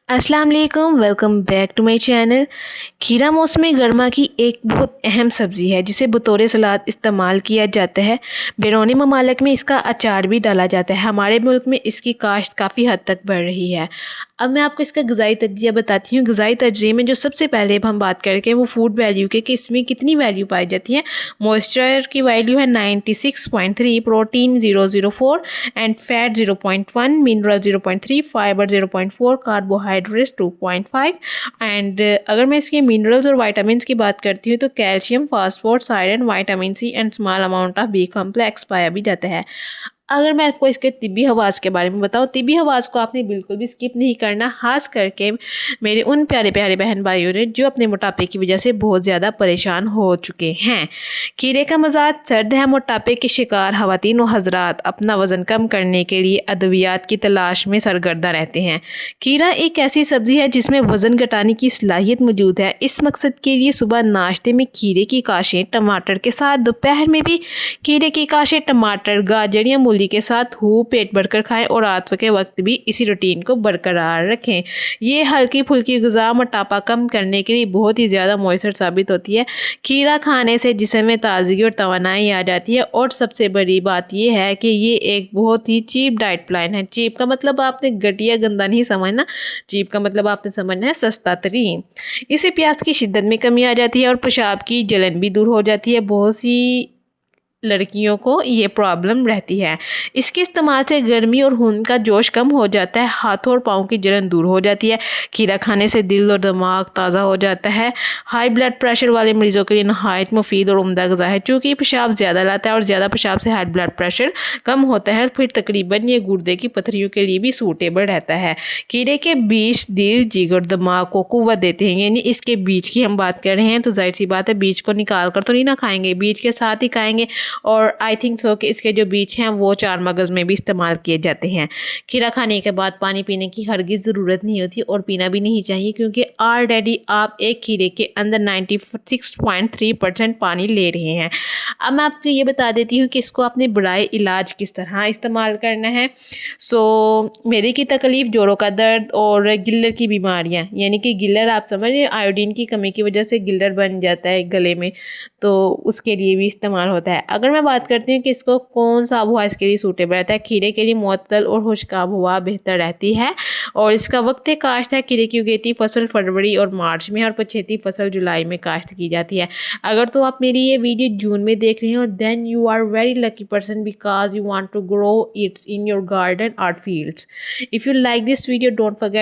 अस्सलाम वालेकुम, welcome back to my channel. खीरा मौसम गर्मा की एक बहुत अहम सब्ज़ी है जिसे बतौर सलाद इस्तेमाल किया जाता है। बैरूनी ममालिक में इसका अचार भी डाला जाता है। हमारे मुल्क में इसकी काश्त काफ़ी हद तक बढ़ रही है। अब मैं आपको इसका ग़िज़ाई तज्ज़िया बताती हूँ। ग़िज़ाई तज्ज़िये में जो सबसे पहले हम बात करके वो फूड वैल्यू के कि इसमें कितनी वैल्यू पाई जाती है। मॉइस्चर की वैल्यू है 96.3, protein 004 and fat 0.1, mineral 0.3, fibre 0.4, carbohydrates 2.5 and अगर मैं इसके मिनरल्स और वाइटामिन्स की बात करती हूँ तो calcium, phosphorus, iron, vitamin C and small amount of B complex पाया भी जाता है। अगर मैं आपको इसके तिब्बी हवास के बारे में बताऊँ, तिब्बी हवास को आपने बिल्कुल भी स्किप नहीं करना, खास करके मेरे उन प्यारे प्यारे बहन भाइयों ने जो अपने मोटापे की वजह से बहुत ज़्यादा परेशान हो चुके हैं। खीरे का मजाज सर्द है। मोटापे के शिकार ख़वातीन व हज़रात अपना वज़न कम करने के लिए अद्वियात की तलाश में सरगर्दा रहते हैं। खीरा एक ऐसी सब्ज़ी है जिसमें वज़न घटाने की सलाहियत मौजूद है। इस मकसद के लिए सुबह नाश्ते में खीरे की काशें टमाटर के साथ, दोपहर में भी खीरे की काशें टमाटर, गाजर या मूली के साथ खूब पेट भरकर खाएं और रात के वक्त भी इसी रूटीन को बरकरार रखें। ये हल्की फुल्की ग़िज़ा मोटापा कम करने के लिए बहुत ही ज़्यादा मौसर साबित होती है। खीरा खाने से जिस्म में ताज़गी और तवानाई आ जाती है और सबसे बड़ी बात यह है कि ये एक बहुत ही चीप डाइट प्लान है। चीप का मतलब आपने घटिया गंदा नहीं समझना, चीप का मतलब आपने समझना है सस्ता तरीन। इससे प्यास की शिद्दत में कमी आ जाती है और पेशाब की जलन भी दूर हो जाती है। बहुत सी लड़कियों को ये प्रॉब्लम रहती है। इसके इस्तेमाल से गर्मी और खून का जोश कम हो जाता है। हाथों और पाँव की जलन दूर हो जाती है। खीरा खाने से दिल और दिमाग ताज़ा हो जाता है। हाई ब्लड प्रेशर वाले मरीजों के लिए नहायत मुफीद और उम्दा ग़िज़ा है। चूँकि पेशाब ज़्यादा लाता है और ज़्यादा पेशाब से हाई ब्लड प्रेशर कम होता है, फिर तकरीबन ये गुर्दे की पथरियों के लिए भी सूटेबल रहता है। खीरे के बीज दिल, जिगर, दिमाग को कुव्वत देते हैं। यानी इसके बीज की हम बात कर रहे हैं तो जाहिर सी बात है बीज को निकाल कर तो नहीं ना खाएंगे, बीज के साथ ही खाएंगे। और आई थिंक सो कि इसके जो बीज हैं वो चार मगज़ में भी इस्तेमाल किए जाते हैं। खीरा खाने के बाद पानी पीने की हरगिज़ ज़रूरत नहीं होती और पीना भी नहीं चाहिए, क्योंकि ऑलरेडी आप एक खीरे के अंदर 96.3% पानी ले रहे हैं। अब मैं आपको ये बता देती हूँ कि इसको अपने बुराई इलाज किस तरह इस्तेमाल करना है। मेरे की तकलीफ़, जोड़ों का दर्द और गिल्लर की बीमारियाँ, यानी कि गिल्लर आप समझ रहे हैं, आयोडीन की कमी की वजह से गिल्लर बन जाता है गले में, तो उसके लिए भी इस्तेमाल होता है। अगर मैं बात करती हूँ कि इसको कौन सा आबोहवा इसके लिए सूटेबल रहता है, खीरे के लिए मुअत्तल और खुश्क आबोहवा बेहतर रहती है। और इसका वक्त काश्त है, खीरे की उगेती फसल फरवरी और मार्च में और पछेती फसल जुलाई में काश्त की जाती है। अगर तो आप मेरी ये वीडियो जून में देख रहे हो, then you are very lucky person because you want to grow its in your garden और fields. If you like this video, don't forget